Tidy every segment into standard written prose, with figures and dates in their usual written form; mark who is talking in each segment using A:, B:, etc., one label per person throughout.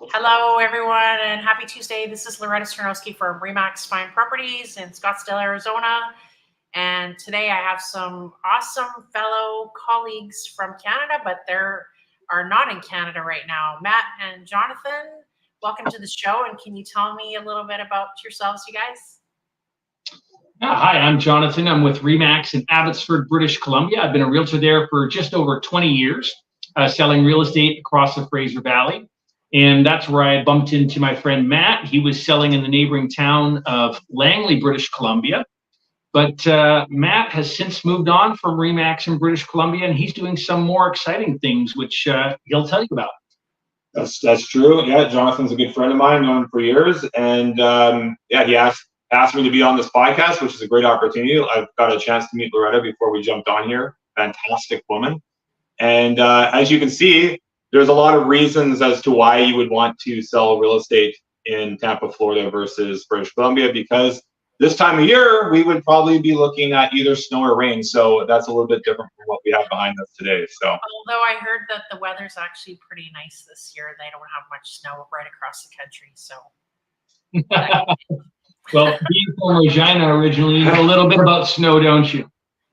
A: Hello, everyone, and happy Tuesday. This is Loretta Sternowski from Remax Fine Properties in Scottsdale, Arizona. And today I have some awesome fellow colleagues from Canada, but they are not in Canada right now. Matt and Jonathan, welcome to the show. And can you tell me a little bit about yourselves, you guys?
B: Hi, I'm Jonathan. I'm with Remax in Abbotsford, British Columbia. I've been a realtor there for just over 20 years, selling real estate across the Fraser Valley. And that's where I bumped into my friend Matt. He was selling in the neighboring town of Langley, British Columbia. But Matt has since moved on from Remax in British Columbia, and he's doing some more exciting things, which he'll tell you about.
C: That's true. Yeah, Jonathan's a good friend of mine, known him for years, and he asked me to be on this podcast, which is a great opportunity. I've got a chance to meet Loretta before we jumped on here. Fantastic woman, and as you can see, there's a lot of reasons as to why you would want to sell real estate in Tampa, Florida versus British Columbia, because this time of year we would probably be looking at either snow or rain. So that's a little bit different from what we have behind us today. So
A: although I heard that the weather's actually pretty nice this year, they don't have much snow right across the country. So
B: well, being from Regina originally, you know a little bit about snow, don't you?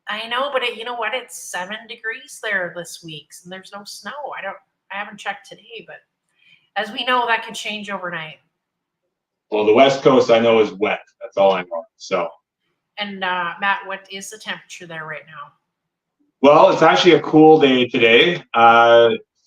A: I know, but you know what? It's 7 degrees there this week, and there's no snow. I haven't checked today, but as we know, that could change overnight.
C: Well, the West Coast I know is wet. That's all I know. So.
A: And Matt, what is the temperature there right now?
C: Well, it's actually a cool day today.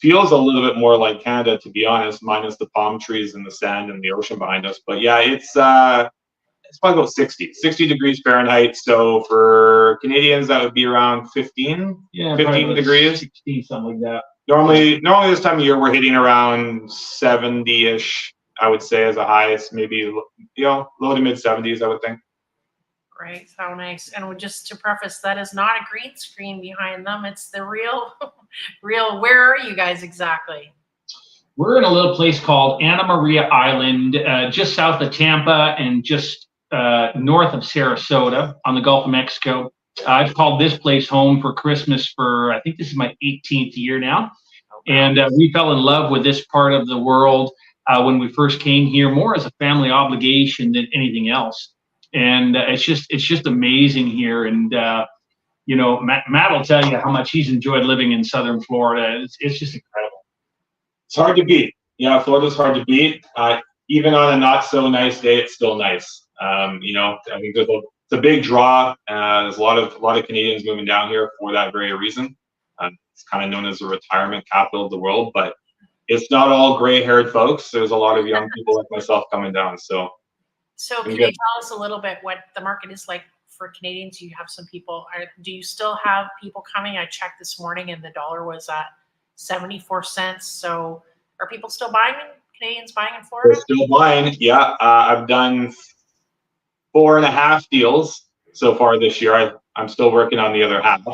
C: Feels a little bit more like Canada, to be honest, minus the palm trees and the sand and the ocean behind us. But yeah, it's probably about 60 degrees Fahrenheit. So for Canadians, that would be around 15 degrees.
B: 16, something like that.
C: Normally this time of year, we're hitting around 70-ish, I would say, as a highest, maybe, low to mid 70s, I would think.
A: Right. So nice. And just to preface, that is not a green screen behind them. It's the real. Where are you guys exactly?
B: We're in a little place called Anna Maria Island, just south of Tampa and just north of Sarasota on the Gulf of Mexico. I've called this place home for Christmas for, I think this is my 18th year now. Okay. And we fell in love with this part of the world when we first came here, more as a family obligation than anything else. And it's just amazing here. And, Matt will tell you how much he's enjoyed living in Southern Florida. It's just incredible.
C: It's hard to beat. Yeah, Florida's hard to beat. Even on a not so nice day, it's still nice. I think it's a big draw. There's a lot of Canadians moving down here for that very reason. It's kind of known as the retirement capital of the world, but it's not all gray-haired folks. There's a lot of young people like myself coming down. So
A: can you tell us a little bit what the market is like for Canadians? You have some people. Do you still have people coming? I checked this morning, and the dollar was at 74 cents. So are people still buying? Canadians buying in Florida?
C: They're still buying. Yeah, I've done 4.5 deals so far this year. I'm still working on the other half,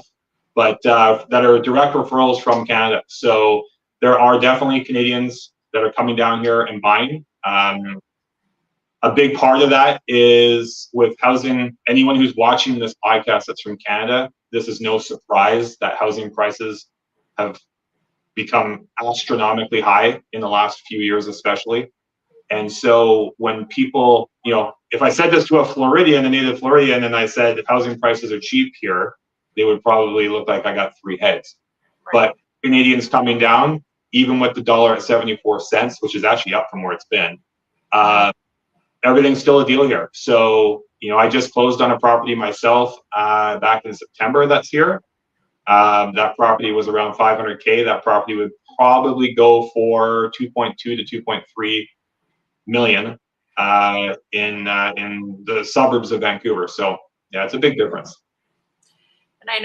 C: but that are direct referrals from Canada. So there are definitely Canadians that are coming down here and buying. A big part of that is with housing. Anyone who's watching this podcast that's from Canada, this is no surprise that housing prices have become astronomically high in the last few years, especially. And so when people, if I said this to a Floridian, a native Floridian, and I said housing prices are cheap here, they would probably look like I got 3 heads. Right. But Canadians coming down, even with the dollar at 74 cents, which is actually up from where it's been, everything's still a deal here. So, I just closed on a property myself back in September that's here. That property was around $500K. That property would probably go for 2.2 to 2.3 million in the suburbs of Vancouver. So, yeah, it's a big difference.
A: And I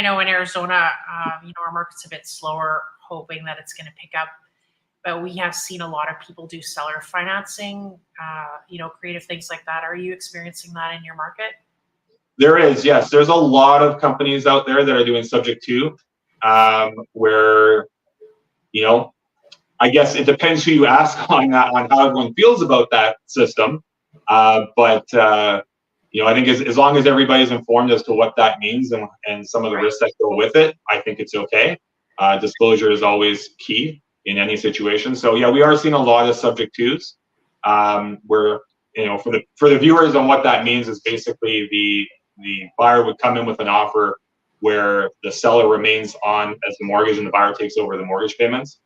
A: know in Arizona, our market's a bit slower, hoping that it's going to pick up. But we have seen a lot of people do seller financing, creative things like that. Are you experiencing that in your market?
C: There is, yes. There's a lot of companies out there that are doing subject to, where, I guess it depends who you ask on that, on how everyone feels about that system. But I think as long as everybody's informed as to what that means and some of the risks that go with it, I think it's okay. Disclosure is always key. in any situation. So yeah, we are seeing a lot of subject twos, where, you know, for the viewers on what that means is basically the buyer would come in with an offer where the seller remains on as the mortgage and the buyer takes over the mortgage payments,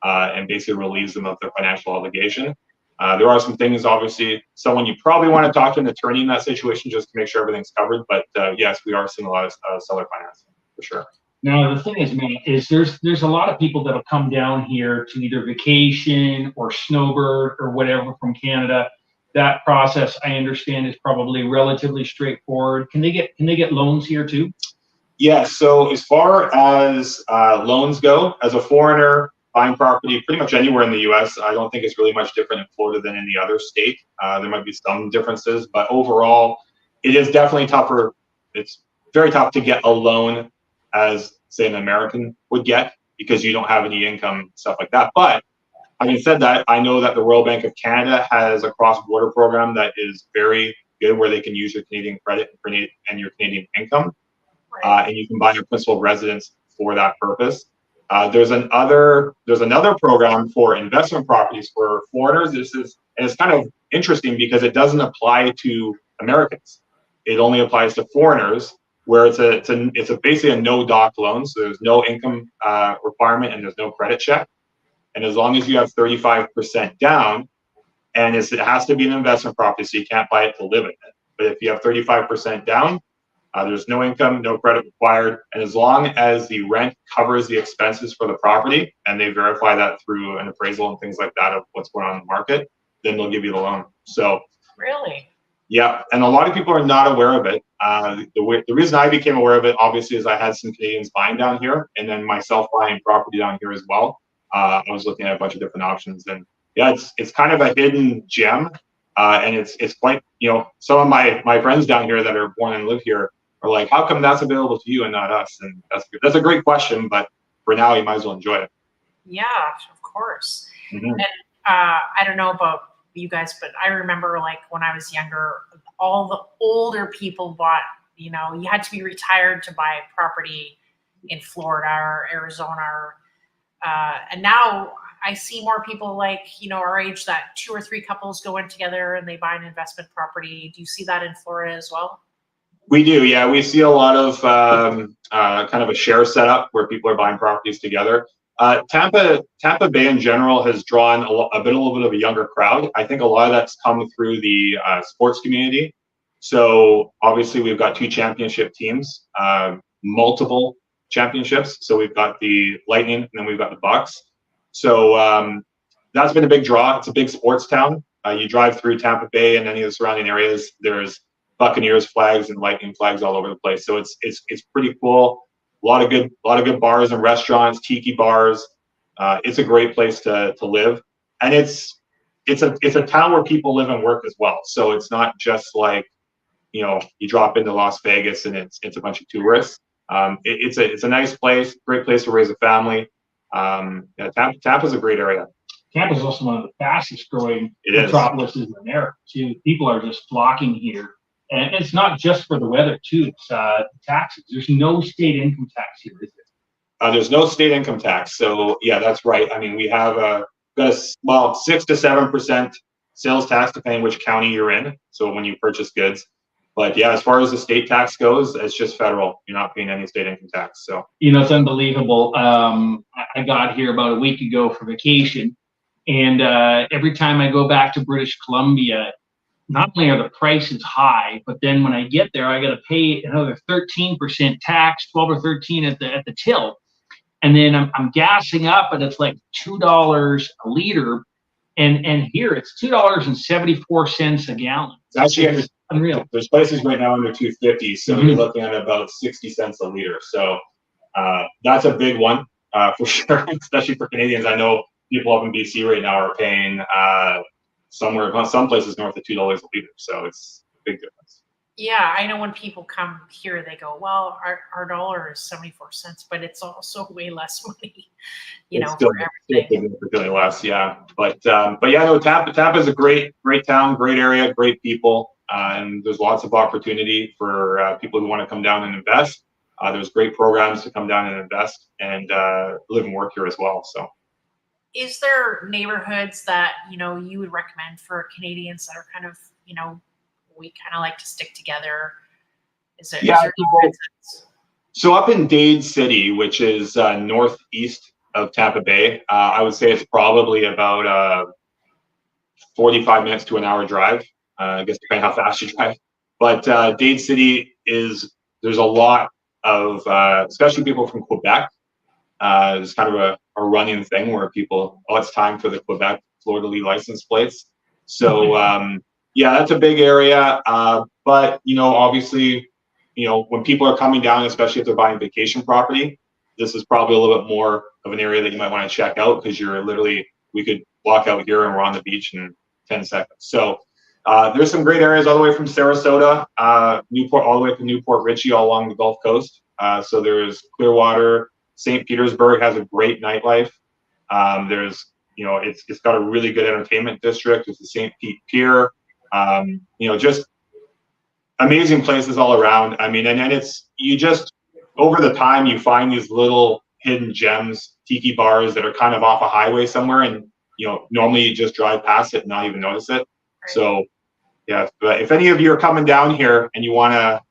C: and basically relieves them of their financial obligation. There are some things, obviously, someone you probably want to talk to an attorney in that situation just to make sure everything's covered. But yes, we are seeing a lot of seller financing for sure.
B: Now, the thing is, man, is there's a lot of people that'll come down here to either vacation or snowbird or whatever from Canada. That process, I understand, is probably relatively straightforward. Can they get loans here too?
C: Yeah. So as far as loans go, as a foreigner buying property pretty much anywhere in the U.S., I don't think it's really much different in Florida than any other state. There might be some differences, but overall, it is definitely tougher. It's very tough to get a loan as, say, an American would get, because you don't have any income, stuff like that. But having said that, I know that the Royal Bank of Canada has a cross-border program that is very good, where they can use your Canadian credit and your Canadian income, and you can buy your principal residence for that purpose. There's another program for investment properties for foreigners. And it's kind of interesting because it doesn't apply to Americans. It only applies to foreigners, where it's basically a no doc loan. So there's no income requirement and there's no credit check. And as long as you have 35% down, and it has to be an investment property, so you can't buy it to live in it. But if you have 35% down, there's no income, no credit required, and as long as the rent covers the expenses for the property, and they verify that through an appraisal and things like that of what's going on in the market, then they'll give you the loan. So
A: Really?
C: Yeah, and a lot of people are not aware of it. The reason I became aware of it, obviously, is I had some Canadians buying down here, and then myself buying property down here as well. I was looking at a bunch of different options, and yeah, it's kind of a hidden gem, and it's quite, you know, some of my friends down here that are born and live here are like, how come that's available to you and not us? And that's a great question, but for now, you might as well enjoy it.
A: Yeah, of course.
C: Mm-hmm.
A: And I don't know about you guys, but I remember, like, when I was younger, all the older people bought, you know, you had to be retired to buy property in Florida or Arizona, and now I see more people, like, you know, our age, that 2 or 3 couples go in together and they buy an investment property. Do you see that in Florida as well?
C: We do, yeah. We see a lot of kind of a share setup where people are buying properties together. Tampa Bay in general has drawn a little bit of a younger crowd. I think a lot of that's come through the sports community. So obviously we've got 2 championship teams, multiple championships. So we've got the Lightning and then we've got the Bucks. So that's been a big draw. It's a big sports town. You drive through Tampa Bay and any of the surrounding areas, there's Buccaneers flags and Lightning flags all over the place. So it's pretty cool. A lot of good bars and restaurants, tiki bars. It's a great place to live, and it's a town where people live and work as well. So it's not just like, you know, you drop into Las Vegas and it's a bunch of tourists. It's a nice place, great place to raise a family. Yeah, Tampa's a great area.
B: Tampa's also one of the fastest growing metropolises in America too. People are just flocking here. And it's not just for the weather too, it's taxes. There's no state income tax here, is there?
C: There's no state income tax. So yeah, that's right. I mean, we have got 6 to 7% sales tax depending which county you're in. So when you purchase goods. But yeah, as far as the state tax goes, it's just federal. You're not paying any state income tax. So,
B: you know, it's unbelievable. I got here about a week ago for vacation, and every time I go back to British Columbia, not only are the prices high, but then when I get there, I got to pay another 13% tax, 12 or 13 at the till, and then I'm gassing up, and it's like $2 a liter, and here it's $2.74 a gallon.
C: It's actually
B: unreal.
C: There's places right now under $2.50, so you're looking at about 60 cents a liter. So that's a big one for sure, especially for Canadians. I know people up in BC right now are paying some places north of $2 a liter. So it's a big difference.
A: Yeah, I know when people come here, they go, well, our dollar is 74 cents, but it's also way less money, you know, for everything.
C: Significantly less, yeah. But yeah, no, Tampa is a great town, great area, great people, and there's lots of opportunity for people who want to come down and invest. There's great programs to come down and invest and live and work here as well. So.
A: is there neighborhoods that, you would recommend for Canadians that are kind of, we kind of like to stick together? Is there neighborhoods?
C: So up in Dade City, which is northeast of Tampa Bay, I would say it's probably about 45 minutes to an hour drive. I guess depending how fast you drive. But Dade City there's a lot of, especially people from Quebec. It's kind of a running thing where people, it's time for the Quebec Florida license plates. So yeah, that's a big area. But obviously, when people are coming down, especially if they're buying vacation property, this is probably a little bit more of an area that you might want to check out, because we could walk out here and we're on the beach in 10 seconds. So there's some great areas all the way from Sarasota, Newport, all the way to Newport Richie, all along the Gulf Coast. So there's Clearwater. St. Petersburg has a great nightlife. There's, it's got a really good entertainment district. It's the St. Pete Pier. Just amazing places all around. I mean, and it's, over the time, you find these little hidden gems, tiki bars that are kind of off a highway somewhere, and normally you just drive past it and not even notice it. Right. So yeah, but if any of you are coming down here and you want to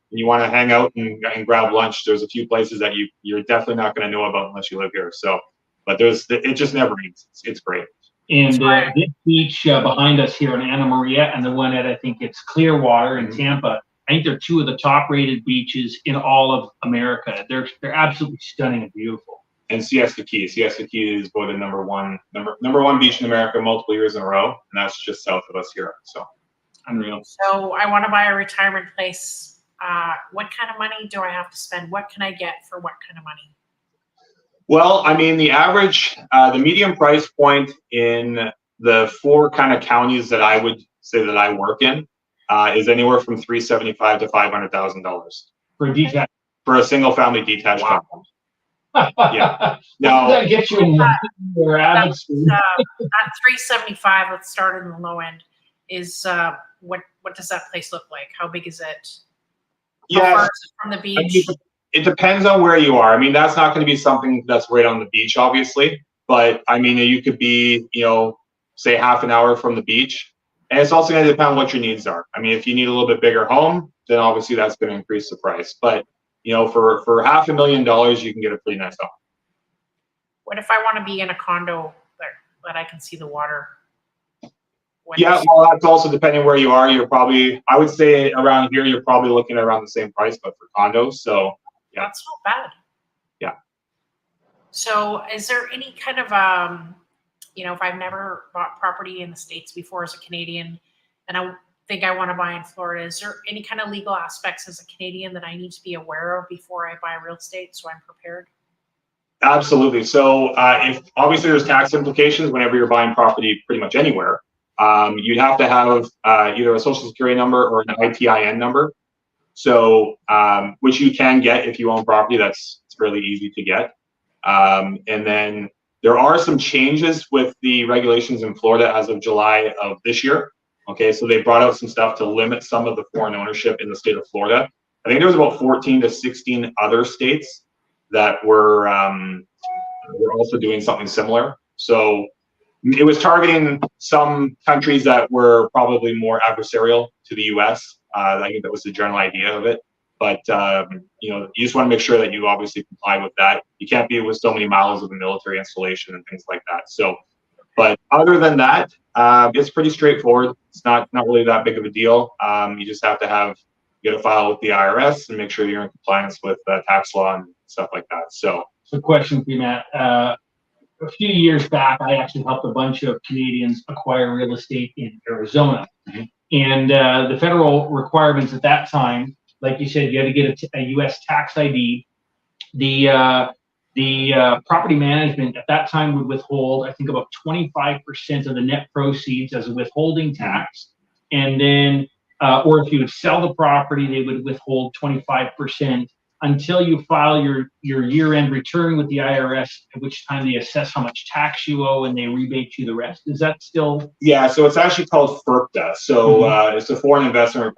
C: hang out and grab lunch, there's a few places that you're definitely not going to know about unless you live here. So, but it just never ends. It's great.
B: And this beach behind us here in Anna Maria, and the one at, I think it's Clearwater in Tampa, I think they're two of the top rated beaches in all of America. They're absolutely stunning and beautiful.
C: And Siesta Key is voted number one beach in America multiple years in a row, and that's just south of us here. So unreal.
A: So I want to buy a retirement place. What kind of money do I have to spend? What can I get for what kind of money?
C: Well, I mean, the average, the median price point in the 4 kind of counties that I would say that I work in is anywhere from $375,000 to $500,000
B: for a detached,
C: for a single family detached home. Yeah. Now
B: that gets you in your average.
A: That 375. Let's start in the low end. Is what does that place look like? How big is it? How far is it from the beach?
C: I mean, it depends on where you are. I mean, that's not going to be something that's right on the beach, obviously. But I mean, you could be, say half an hour from the beach. And it's also going to depend on what your needs are. I mean, if you need a little bit bigger home, then obviously that's going to increase the price. But for $500,000, you can get a pretty nice home.
A: What if I want to be in a condo that I can see the water?
C: Yeah, well, that's also depending where you are. You're probably, I would say around here, you're probably looking at around the same price, but for condos. So yeah,
A: that's not bad.
C: Yeah.
A: So is there any kind of, if I've never bought property in the States before as a Canadian, and I think I want to buy in Florida, is there any kind of legal aspects as a Canadian that I need to be aware of before I buy real estate so I'm prepared?
C: Absolutely. So if obviously there's tax implications whenever you're buying property pretty much anywhere. You'd have to have either a social security number or an ITIN number. So, which you can get if you own property. It's fairly easy to get. And then there are some changes with the regulations in Florida as of July of this year. Okay, so they brought out some stuff to limit some of the foreign ownership in the state of Florida. I think there was about 14 to 16 other states that were also doing something similar. So it was targeting some countries that were probably more adversarial to the U.S. I think that was the general idea of it. But, you just want to make sure that you obviously comply with that. You can't be with so many miles of the military installation and things like that. So, but other than that, it's pretty straightforward. It's not really that big of a deal. You just have to get a file with the IRS and make sure you're in compliance with tax law and stuff like that. So
B: question for you, Matt. A few years back, I actually helped a bunch of Canadians acquire real estate in Arizona. Mm-hmm. And the federal requirements at that time, like you said, you had to get a U.S. tax ID. The property management at that time would withhold, I think, about 25% of the net proceeds as a withholding tax. And then, or if you would sell the property, they would withhold 25% until you file your year-end return with the IRS, at which time they assess how much tax you owe and they rebate you the rest. Is that still?
C: Yeah, so it's actually called FIRPTA. So it's the Foreign Investment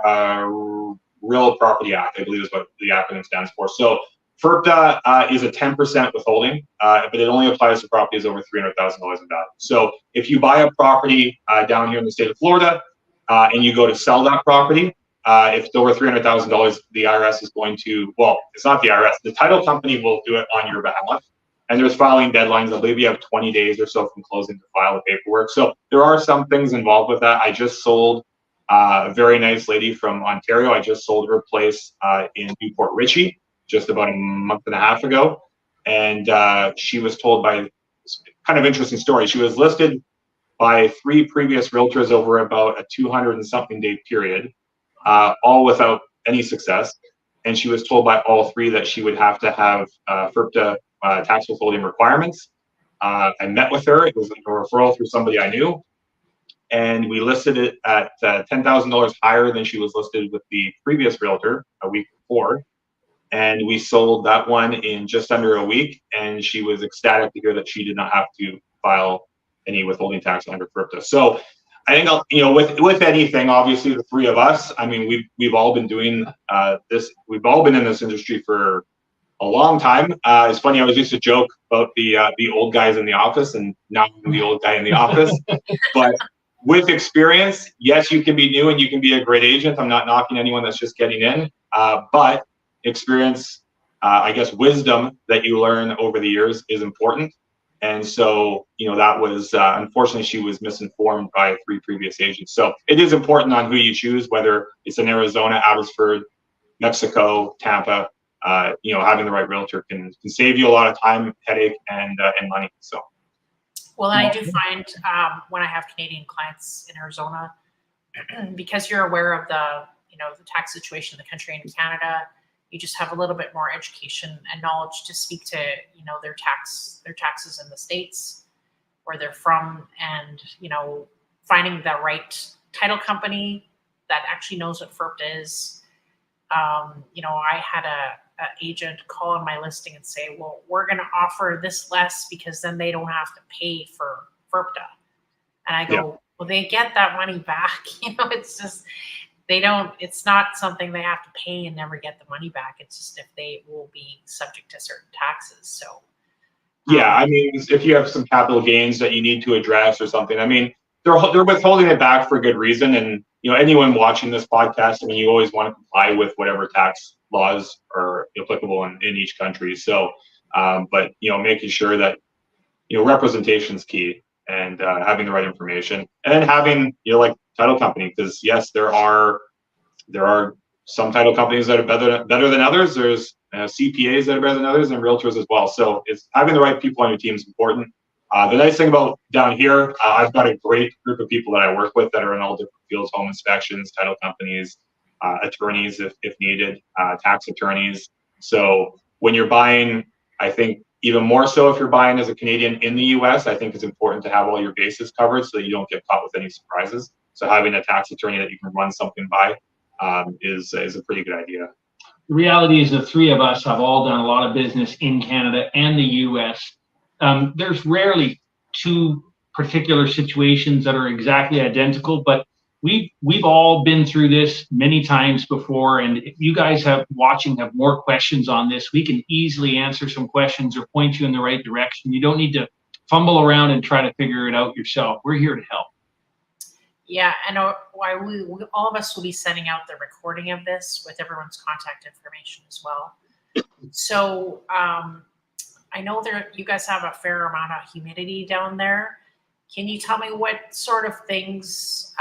C: Real Property Act, I believe is what the acronym stands for. So FERPTA is a 10% withholding, but it only applies to properties over $300,000 in value. So if you buy a property down here in the state of Florida and you go to sell that property, if it's over $300,000, the IRS is going to, well, it's not the IRS, the title company will do it on your behalf. And there's filing deadlines. I believe you have 20 days or so from closing to file the paperwork. So there are some things involved with that. I just sold a very nice lady from Ontario. I just sold her place in Newport Richey just about a month and a half ago. And she was told by, kind of interesting story, she was listed by 3 previous realtors over about a 200 and something day period, all without any success. And she was told by all 3 that she would have to have FERPTA tax withholding requirements. I met with her. It was a referral through somebody I knew. And we listed it at $10,000 higher than she was listed with the previous realtor a week before. And we sold that one in just under a week. And she was ecstatic to hear that she did not have to file any withholding tax under FERPTA. So I think, you know, with anything, obviously the 3 of us, I mean, we've all been doing this. We've all been in this industry for a long time. It's funny. I was used to joke about the old guys in the office, and now I'm the old guy in the office. But with experience, yes, you can be new and you can be a great agent. I'm not knocking anyone that's just getting in, but experience, I guess, wisdom that you learn over the years is important. And so, you know, that was unfortunately she was misinformed by 3 previous agents. So it is important on who you choose, whether it's in Arizona, Abbotsford, Mexico, Tampa. You know, having the right realtor can save you a lot of time, headache, and money. So,
A: well, I do find when I have Canadian clients in Arizona, because you're aware of the tax situation in the country and in Canada, you just have a little bit more education and knowledge to speak to their taxes in the States where they're from, and finding the right title company that actually knows what FERPTA is. I had a agent call on my listing and say, well, we're going to offer this less because then they don't have to pay for FERPTA. And I go, well, they get that money back. It's just, it's not something they have to pay and never get the money back. It's just if they will be subject to certain taxes. So,
C: yeah, I mean, if you have some capital gains that you need to address or something, I mean, they're withholding it back for good reason. And, anyone watching this podcast, I mean, you always want to comply with whatever tax laws are applicable in each country. So, but, making sure that, representation is key, and having the right information, and then having, like title company, because yes, there are some title companies that are better than others. There's CPAs that are better than others, and realtors as well. So it's having the right people on your team is important. The nice thing about down here, I've got a great group of people that I work with that are in all different fields: home inspections, title companies, attorneys if needed, tax attorneys. So when you're buying, I think even more so if you're buying as a Canadian in the US, I think it's important to have all your bases covered so that you don't get caught with any surprises. So having a tax attorney that you can run something by is a pretty good idea.
B: The reality is the 3 of us have all done a lot of business in Canada and the US. There's rarely 2 particular situations that are exactly identical, but we've all been through this many times before. And if you guys have more questions on this, we can easily answer some questions or point you in the right direction. You don't need to fumble around and try to figure it out yourself. We're here to help.
A: Yeah, and all of us will be sending out the recording of this with everyone's contact information as well. So I know you guys have a fair amount of humidity down there. Can you tell me what sort of things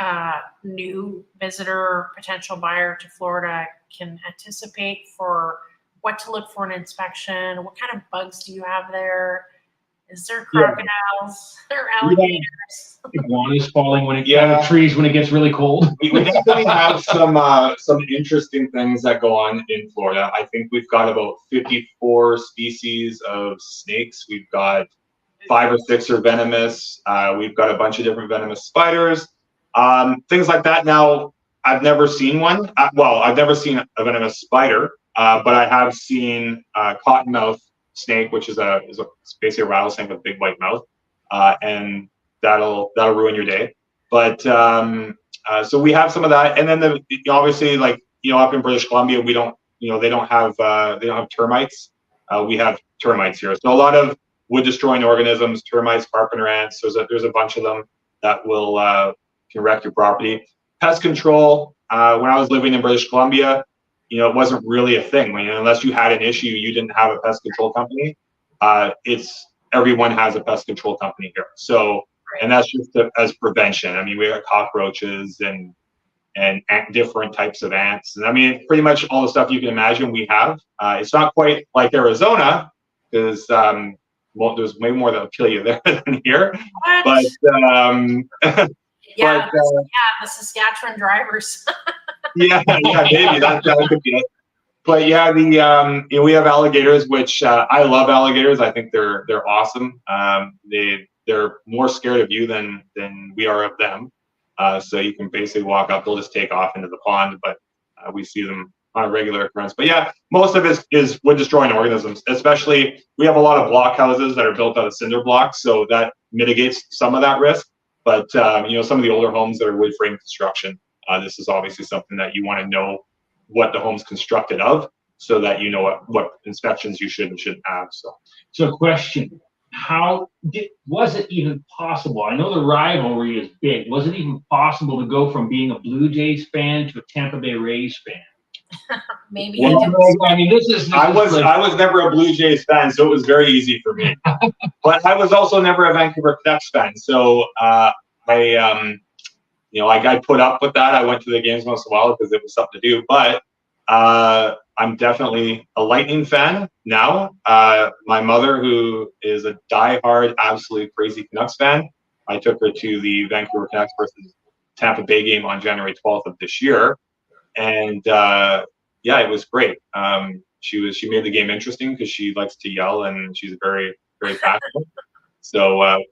A: new visitor, potential buyer to Florida can anticipate for what to look for in inspection? What kind of bugs do you have there? Is there crocodiles or alligators?
B: Iguanas falling out of trees when it gets really cold.
C: We definitely have some interesting things that go on in Florida. I think we've got about 54 species of snakes. We've got 5 or 6 are venomous. We've got a bunch of different venomous spiders, things like that. Now, I've never seen one. I've never seen a venomous spider, but I have seen cottonmouth snake, which is basically a rattlesnake with a big white mouth, and that'll ruin your day. But so we have some of that, and then obviously, like up in British Columbia, we don't they don't have termites. we have termites here. So a lot of wood destroying organisms, termites, carpenter ants. There's a bunch of them that will can wreck your property. Pest control. When I was living in British Columbia, it wasn't really a thing. Unless you had an issue, you didn't have a pest control company. Everyone has a pest control company here. So, and that's just as prevention. I mean, we got cockroaches and different types of ants. And I mean, pretty much all the stuff you can imagine we have. It's not quite like Arizona, because there's way more that'll kill you there than here.
A: What?
C: But
A: yeah, the Saskatchewan drivers.
C: yeah, maybe that could be it. But yeah, we have alligators, which I love alligators. I think they're awesome. They're more scared of you than we are of them. So you can basically walk up, they'll just take off into the pond, but we see them on a regular occurrence. But yeah, most of it is wood destroying organisms, especially we have a lot of block houses that are built out of cinder blocks, so that mitigates some of that risk. But some of the older homes that are wood frame construction, this is obviously something that you want to know what the home's constructed of, so that you know what inspections you should and shouldn't have.
B: So question. Was it even possible? I know the rivalry is big. Was it even possible to go from being a Blue Jays fan to a Tampa Bay Rays fan?
A: Maybe.
C: Well,
B: I mean, I
C: was never a Blue Jays fan, so it was very easy for me. But I was also never a Vancouver Canucks fan, so I put up with that. I went to the games once in a while because it was something to do. But I'm definitely a Lightning fan now. My mother, who is a diehard, absolutely crazy Canucks fan, I took her to the Vancouver Canucks versus Tampa Bay game on January 12th of this year, and it was great. She made the game interesting because she likes to yell and she's very, very passionate. So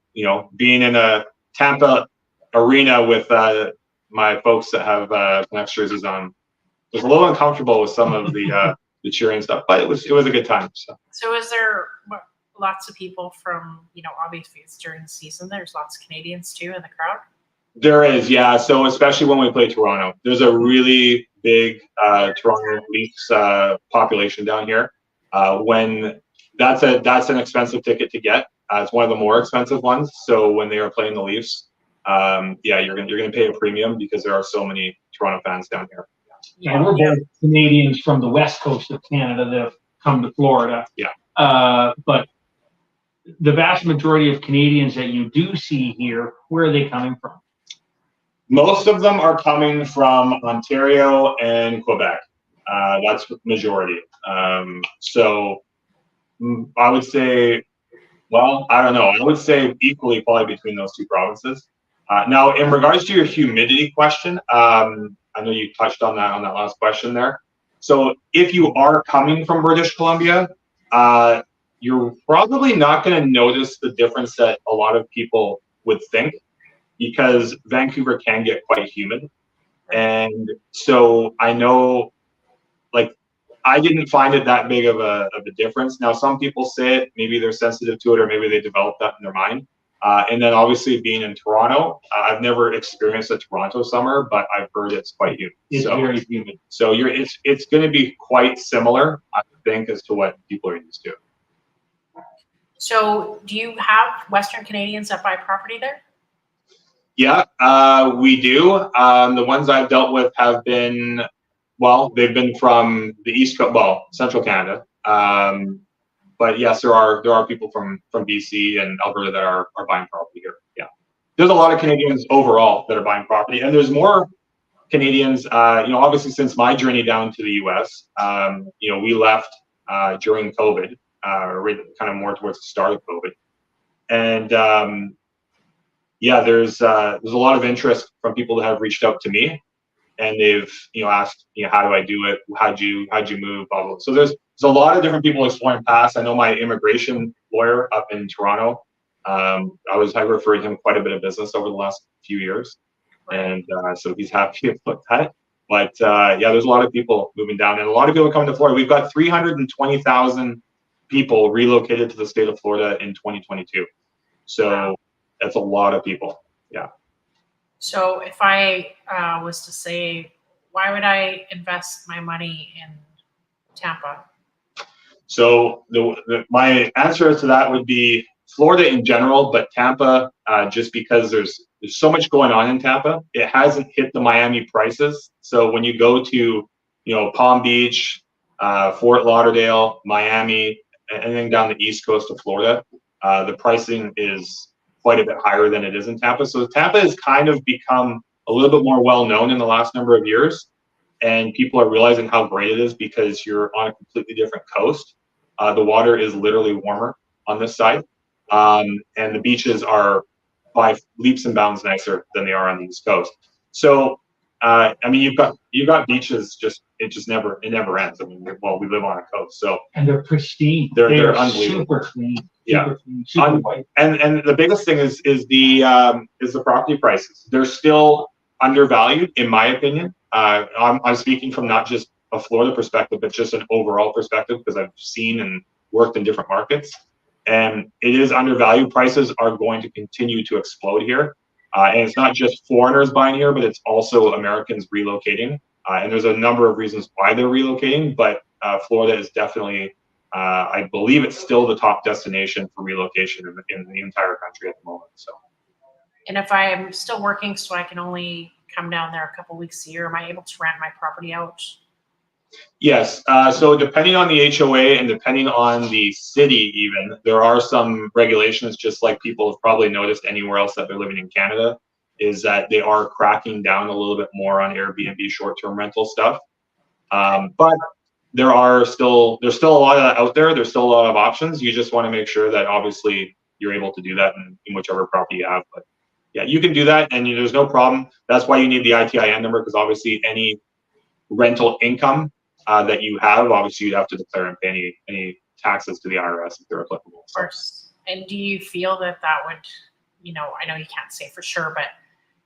C: being in a Tampa arena with my folks that have Canucks jerseys on, was a little uncomfortable with some of the cheering stuff, but it was a good time.
A: So is there lots of people from, obviously it's during the season, there's lots of Canadians too in the crowd?
C: There is, yeah. So especially when we play Toronto, there's a really big Toronto Leafs population down here. When that's an expensive ticket to get. It's one of the more expensive ones. So when they are playing the Leafs, you're gonna pay a premium because there are so many Toronto fans down here.
B: Yeah, we're both Canadians from the west coast of Canada that have come to Florida.
C: Yeah.
B: But the vast majority of Canadians that you do see here, where are they coming from?
C: Most of them are coming from Ontario and Quebec. That's the majority. So I would say, I don't know. I would say equally probably between those two provinces. Now, in regards to your humidity question, I know you touched on that last question there. So if you are coming from British Columbia, you're probably not going to notice the difference that a lot of people would think, because Vancouver can get quite humid. And so I know, I didn't find it that big of a difference. Now, some people say it, maybe they're sensitive to it, or maybe they developed that in their mind. And then obviously being in Toronto, I've never experienced a Toronto summer, but I've heard it's quite humid.
B: It's very humid.
C: So it's going to be quite similar, I think, as to what people are used to.
A: So do you have Western Canadians that buy property there?
C: Yeah, we do. The ones I've dealt with have been, they've been from the East Coast, Central Canada. But yes, there are people from BC and Alberta that are buying property here. Yeah, there's a lot of Canadians overall that are buying property, and there's more Canadians. Obviously since my journey down to the U.S., we left during COVID, kind of more towards the start of COVID, and there's a lot of interest from people that have reached out to me, and they've asked, how do I do it? How'd you move? Blah, blah. So there's a lot of different people exploring paths. I know my immigration lawyer up in Toronto. I referred him quite a bit of business over the last few years, and so he's happy about that. But there's a lot of people moving down, and a lot of people coming to Florida. We've got 320,000 people relocated to the state of Florida in 2022. So that's a lot of people. Yeah.
A: So if I was to say, why would I invest my money in Tampa?
C: So my answer to that would be Florida in general, but Tampa, just because there's so much going on in Tampa, it hasn't hit the Miami prices. So when you go to, Palm Beach, Fort Lauderdale, Miami, anything down the east coast of Florida, the pricing is quite a bit higher than it is in Tampa. So Tampa has kind of become a little bit more well known in the last number of years, and people are realizing how great it is because you're on a completely different coast. The water is literally warmer on this side, and the beaches are by leaps and bounds nicer than they are on the East Coast. So, you've got beaches. It never ends. I mean, we live on a coast, so
B: and they're pristine.
C: They're unbelievable.
B: Super clean.
C: Yeah.
B: Super clean, super white.
C: And the biggest thing is the property prices. They're still undervalued, in my opinion. I'm speaking from not just a Florida perspective, but just an overall perspective because I've seen and worked in different markets. And it is undervalued. Prices are going to continue to explode here. And it's not just foreigners buying here, but it's also Americans relocating. And there's a number of reasons why they're relocating, but Florida is definitely, I believe it's still the top destination for relocation in the entire country at the moment. So.
A: And if I'm still working, so I can only come down there a couple weeks a year, am I able to rent my property out?
C: Yes. So depending on the HOA and depending on the city, even there are some regulations, just like people have probably noticed anywhere else that they're living in Canada, is that they are cracking down a little bit more on Airbnb short-term rental stuff. But there's still a lot of that out there. There's still a lot of options. You just want to make sure that obviously you're able to do that in whichever property you have. But yeah, you can do that, and there's no problem. That's why you need the ITIN number, because obviously any rental income that you have, obviously you'd have to declare and pay any taxes to the IRS if they're applicable.
A: Of course. And do you feel that would, I know you can't say for sure, but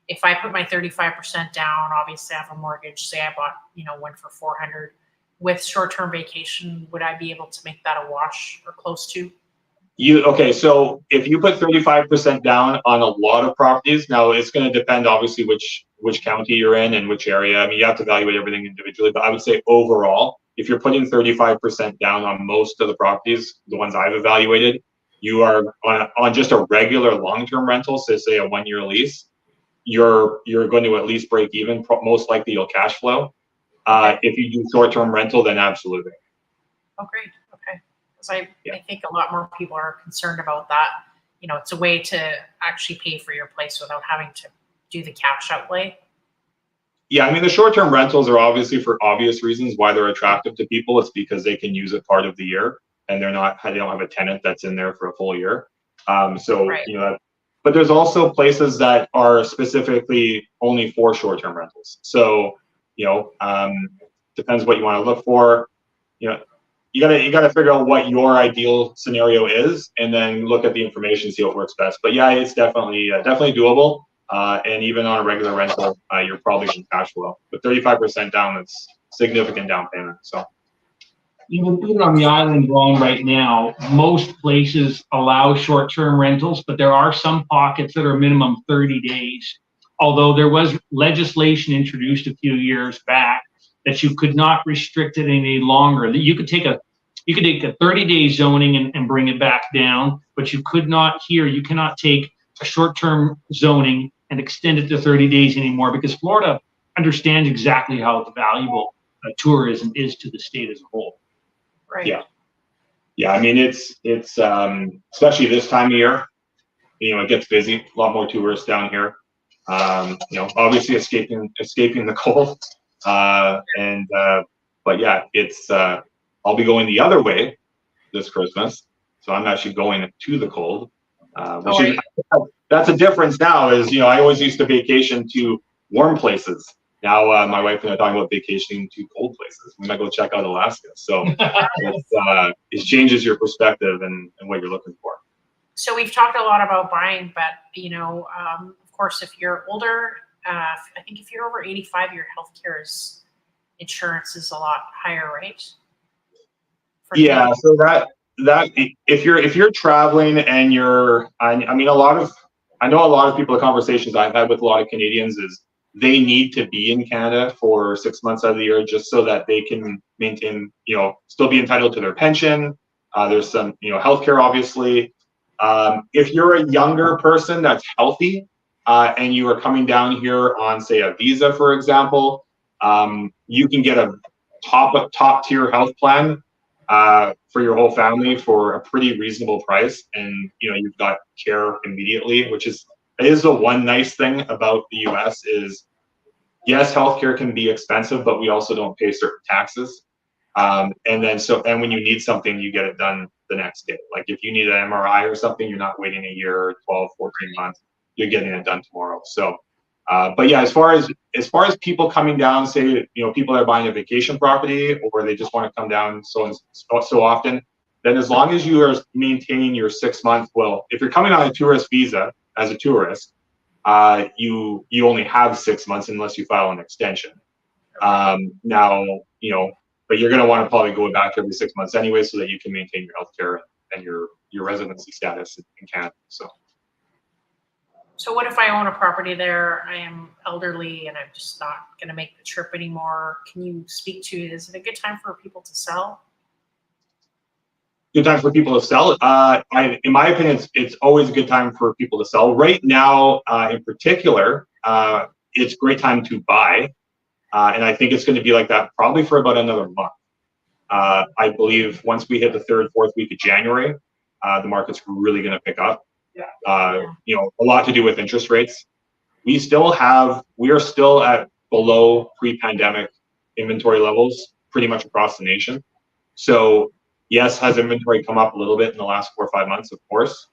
A: if I put my 35% down, obviously I have a mortgage, say I bought, one for 400 with short-term vacation, would I be able to make that a wash or close to?
C: Okay, so if you put 35% down on a lot of properties, now it's going to depend obviously which county you're in and which area. I mean, you have to evaluate everything individually, but I would say overall, if you're putting 35% down on most of the properties, the ones I've evaluated, you are on just a regular long-term rental, so say a 1-year lease, you're going to at least break even. Most likely you'll cash flow. If you do short-term rental, then absolutely.
A: Oh, great. Okay. Because I think a lot more people are concerned about that. It's a way to actually pay for your place without having to do the cash outlay.
C: Yeah, I mean, the short-term rentals are obviously for obvious reasons why they're attractive to people. It's because they can use it part of the year, and they don't have a tenant that's in there for a full year. Right. But there's also places that are specifically only for short-term rentals. So, depends what you want to look for. You gotta figure out what your ideal scenario is, and then look at the information, see what works best. But yeah, it's definitely doable. And even on a regular rental, you're probably going to cash flow. But 35% down, it's significant down payment. So
B: even on the island alone right now, most places allow short-term rentals, but there are some pockets that are minimum 30 days. Although there was legislation introduced a few years back that you could not restrict it any longer. That you could take a 30-day zoning and bring it back down, but you cannot take a short-term zoning and extend it to 30 days anymore, because Florida understands exactly how valuable tourism is to the state as a whole.
A: Right.
C: Yeah. I mean, it's especially this time of year, it gets busy. A lot more tourists down here. Obviously escaping the cold. But yeah, it's I'll be going the other way this Christmas, so I'm actually going to the cold. That's a difference now. Is I always used to vacation to warm places. Now my wife and I are talking about vacationing to cold places. We might go check out Alaska. So it changes your perspective and what you're looking for.
A: So we've talked a lot about buying, but of course, if you're older, I think if you're over 85, your healthcare insurance is a lot higher, right?
C: Yeah. So that if you're traveling and I know a lot of people, the conversations I've had with a lot of Canadians is they need to be in Canada for 6 months out of the year just so that they can maintain, still be entitled to their pension. There's some, healthcare, obviously. If you're a younger person that's healthy and you are coming down here on, say, a visa, for example, you can get a top tier health plan for your whole family for a pretty reasonable price, and you've got care immediately, which is the one nice thing about the U.S. is, yes, healthcare can be expensive, but we also don't pay certain taxes. And when you need something, you get it done the next day. Like if you need an MRI or something, you're not waiting a year, 12, 14 months. You're getting it done tomorrow. So, but yeah, as far as people coming down, say, people that are buying a vacation property or they just want to come down so often, then as long as you are maintaining your 6 months, well, if you're coming on a tourist visa as a tourist, you only have 6 months unless you file an extension. Now, but you're going to want to probably go back every 6 months anyway, so that you can maintain your healthcare and your residency status in Canada.
A: So what if I own a property there? I am elderly and I'm just not going to make the trip anymore. Can you speak to, is it a good time for people to sell?
C: Good time for people to sell. In my opinion, it's always a good time for people to sell. Right now, in particular, it's a great time to buy. And I think it's going to be like that probably for about another month. I believe once we hit the 3rd, 4th week of January, the market's really going to pick up. A lot to do with interest rates. We are still at below pre-pandemic inventory levels pretty much across the nation. So yes, has inventory come up a little bit in the last 4 or 5 months, of course,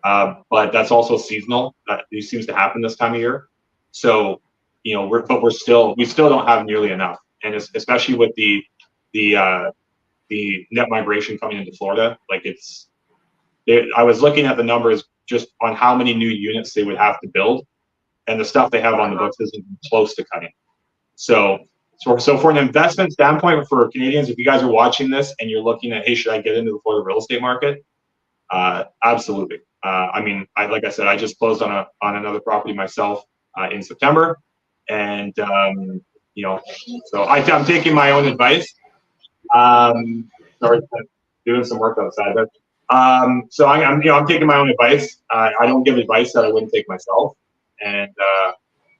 C: but that's also seasonal. That seems to happen this time of year. So we still don't have nearly enough, and especially with the net migration coming into Florida, I was looking at the numbers just on how many new units they would have to build, and the stuff they have on the books isn't close to cutting. So for an investment standpoint for Canadians, if you guys are watching this and you're looking at, hey, should I get into the Florida real estate market? Absolutely. Like I said, I just closed on another property myself in September, and so I'm taking my own advice. Sorry, doing some work outside, but so I'm taking my own advice. I don't give advice that I wouldn't take myself, and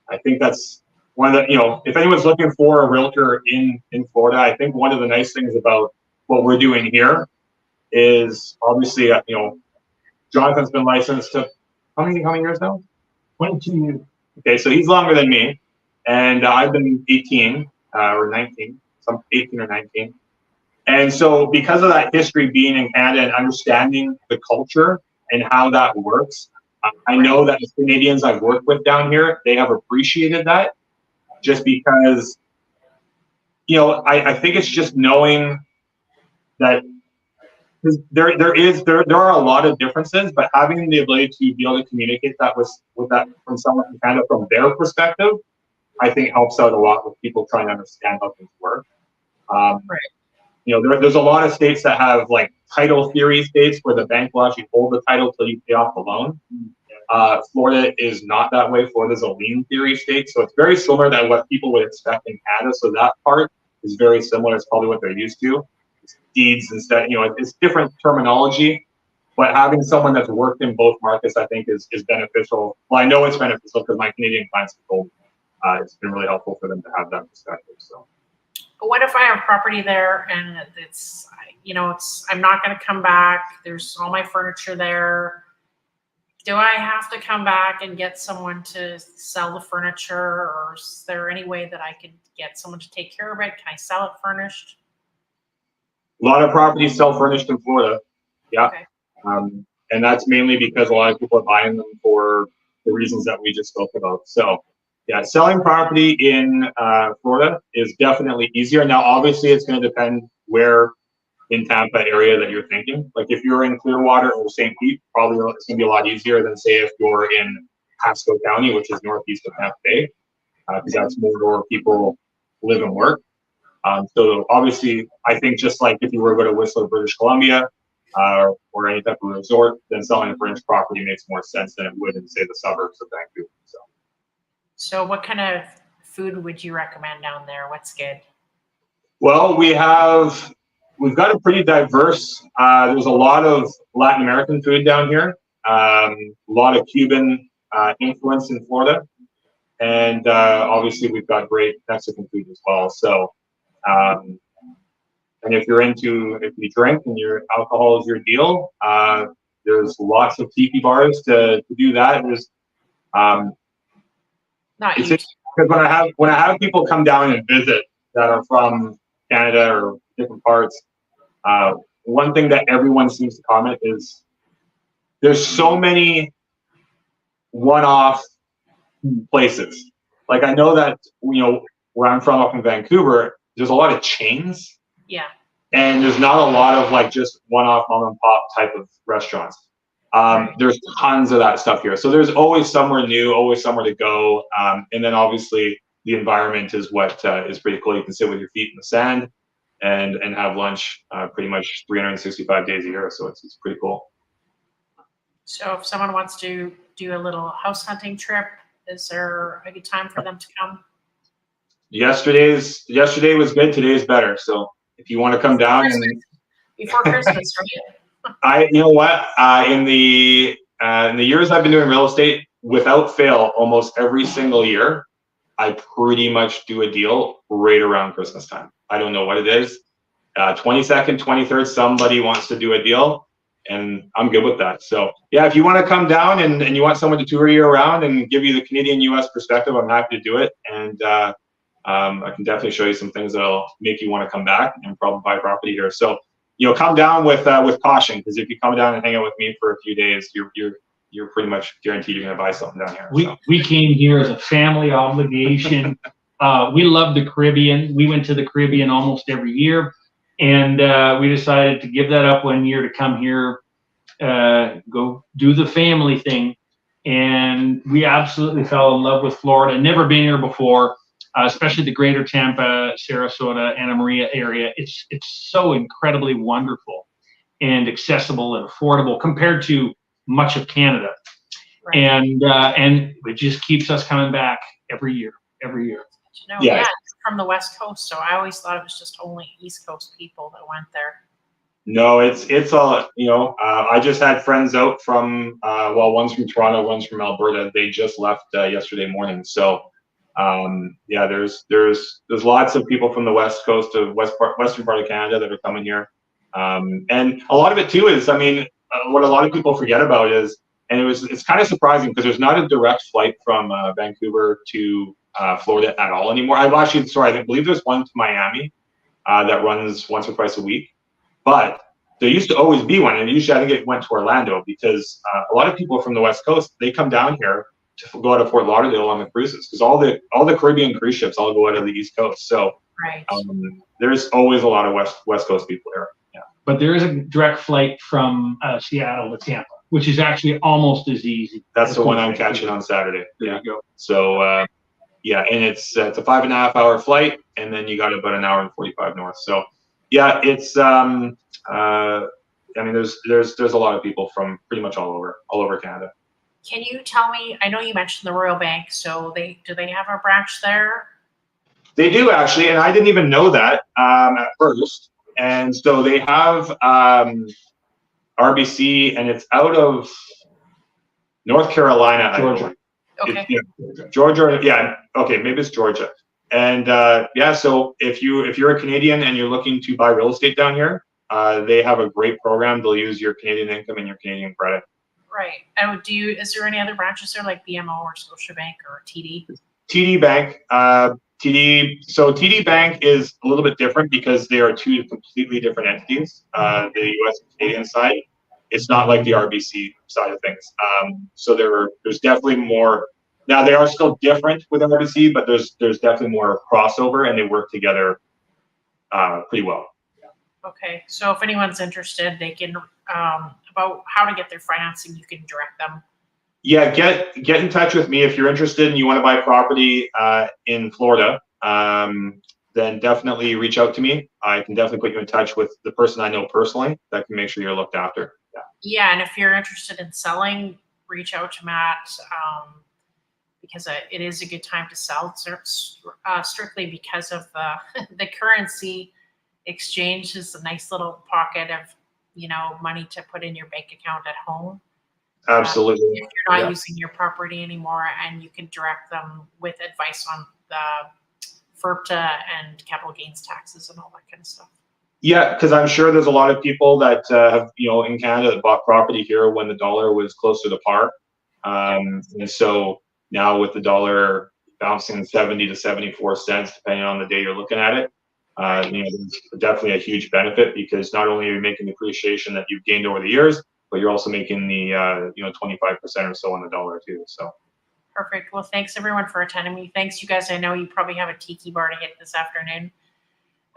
C: I think that's one of the, if anyone's looking for a realtor in Florida, I think one of the nice things about what we're doing here is obviously, Jonathan's been licensed to how many years now? 22 years. Okay, so he's longer than me, and I've been 18 or 19, some 18 or 19. And so because of that history being in Canada and understanding the culture and how that works, I know that the Canadians I've worked with down here, they have appreciated that, just because, I think it's just knowing that there are a lot of differences, but having the ability to be able to communicate that with that from someone from Canada from their perspective, I think helps out a lot with people trying to understand how things work. Right. There's a lot of states that have like title theory states where the bank will actually hold the title till you pay off the loan. Florida is not that way. Florida is a lien theory state, so it's very similar to what people would expect in Canada. So that part is very similar. It's probably what they're used to. It's deeds instead, it's different terminology, but having someone that's worked in both markets, I think, is beneficial. Well, I know it's beneficial because my Canadian clients have told me it's been really helpful for them to have that perspective. So.
A: But what if I have property there and I'm not going to come back? There's all my furniture there. Do I have to come back and get someone to sell the furniture, or is there any way that I could get someone to take care of it? Can I sell it furnished?
C: A lot of properties sell furnished in Florida. Yeah.
A: Okay.
C: And that's mainly because a lot of people are buying them for the reasons that we just spoke about. So yeah, selling property in Florida is definitely easier. Now, obviously, it's going to depend where in Tampa area that you're thinking. Like if you're in Clearwater or St. Pete, probably it's going to be a lot easier than say if you're in Pasco County, which is northeast of Tampa Bay, because that's more where people live and work. So obviously, I think just like if you were to go to Whistler, British Columbia, or any type of resort, then selling a furnished property makes more sense than it would in say the suburbs of Vancouver.
A: So what kind of food would you recommend down there? What's good?
C: Well, we've got a pretty diverse. There's a lot of Latin American food down here. A lot of Cuban influence in Florida, and obviously we've got great Mexican food as well. So, and if you drink and your alcohol is your deal, there's lots of tiki bars to do that. There's
A: Not
C: it's
A: you.
C: because when I have people come down and visit that are from Canada or different parts, one thing that everyone seems to comment is there's so many one-off places. Like I know that where I'm from up in Vancouver, there's a lot of chains.
A: Yeah.
C: And there's not a lot of like just one-off mom and pop type of restaurants. There's tons of that stuff here. So there's always somewhere new, always somewhere to go. And then obviously the environment is what is pretty cool. You can sit with your feet in the sand and have lunch pretty much 365 days a year. So it's pretty cool.
A: So if someone wants to do a little house hunting trip, is there a good time for them to come?
C: Yesterday was good. Today is better. So if you want to come down
A: Before Christmas, right?
C: you know what? In the years I've been doing real estate, without fail, almost every single year, I pretty much do a deal right around Christmas time. I don't know what it is. 22nd, 23rd, somebody wants to do a deal, and I'm good with that. So yeah, if you want to come down and you want someone to tour you around and give you the Canadian-US perspective, I'm happy to do it. And I can definitely show you some things that'll make you want to come back and probably buy property here. So come down with caution, because if you come down and hang out with me for a few days, you're pretty much guaranteed you're going to buy something down here.
B: We came here as a family obligation. We love the Caribbean. We went to the Caribbean almost every year, and we decided to give that up one year to come here, go do the family thing, and we absolutely fell in love with Florida. Never been here before. Especially the greater Tampa, Sarasota, Anna Maria area. It's so incredibly wonderful and accessible and affordable compared to much of Canada. Right. And it just keeps us coming back every year.
A: Yeah, it's from the West Coast, so I always thought it was just only East Coast people that went there.
C: No, it's all, I just had friends out from, one's from Toronto, one's from Alberta. They just left yesterday morning. So there's lots of people from the west coast of western part of Canada that are coming here, and a lot of it too is, what a lot of people forget about is, and it's kind of surprising because there's not a direct flight from Vancouver to Florida at all anymore. I believe there's one to Miami that runs once or twice a week, but there used to always be one, and usually I think it went to Orlando because a lot of people from the west coast, they come down here to go out of Fort Lauderdale on the cruises, because all the Caribbean cruise ships all go out of the East Coast. So there's always a lot of West Coast people here. Yeah,
B: but there is a direct flight from Seattle to Tampa, which is actually almost as easy.
C: That's the one I'm catching on Saturday.
B: There you go.
C: So and it's a 5.5 hour flight, and then you got about an hour and 45 north. So yeah, it's there's a lot of people from pretty much all over Canada.
A: Can you tell me, I know you mentioned the Royal Bank, so do they have a branch there?
C: They do, actually, and I didn't even know that at first. And so they have RBC, and it's out of North Carolina.
B: Georgia.
A: Okay.
C: Georgia, yeah. Okay, maybe it's Georgia. And so if you're a Canadian and you're looking to buy real estate down here, they have a great program. They'll use your Canadian income and your Canadian credit.
A: Right. And is there any other branches there, like BMO or Scotiabank or TD?
C: TD Bank. So TD Bank is a little bit different because they are two completely different entities. The U.S. and Canadian side, it's not like the RBC side of things. So there's definitely more. Now they are still different with RBC, but there's definitely more crossover, and they work together pretty well.
A: Okay. So if anyone's interested, they can about how to get their financing, you can direct them.
C: Yeah, get in touch with me if you're interested and you want to buy property in Florida. Then definitely reach out to me. I can definitely put you in touch with the person I know personally that can make sure you're looked after. Yeah.
A: Yeah, and if you're interested in selling, reach out to Matt because it is a good time to sell, strictly because of the currency exchange is a nice little pocket of, money to put in your bank account at home.
C: Absolutely.
A: If you're not using your property anymore, and you can direct them with advice on the FERPTA and capital gains taxes and all that kind of stuff.
C: Yeah, because I'm sure there's a lot of people that have, in Canada that bought property here when the dollar was closer to par. And so now with the dollar bouncing 70 to 74 cents, depending on the day you're looking at it, there's definitely a huge benefit, because not only are you making the appreciation that you've gained over the years, but you're also making the 25% or so on the dollar too. So
A: perfect. Well, thanks everyone for attending me. Thanks, you guys. I know you probably have a tiki bar to hit this afternoon.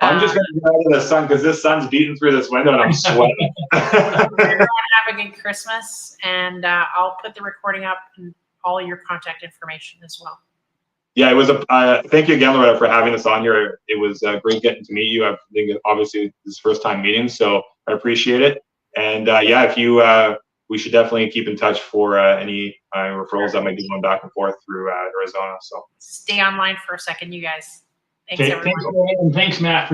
C: I'm just going to get out of the sun, because this sun's beating through this window and I'm sweating.
A: Everyone have a good Christmas, and I'll put the recording up and all your contact information as well.
C: Yeah, it was thank you again, Loretta, for having us on here. It was great getting to meet you. I think obviously this is first time meeting, so I appreciate it. And if you, we should definitely keep in touch for any referrals that might be going back and forth through Arizona. So
A: stay online for a second, you guys. Thanks,
B: Okay,
A: everyone.
B: thanks, Matt, for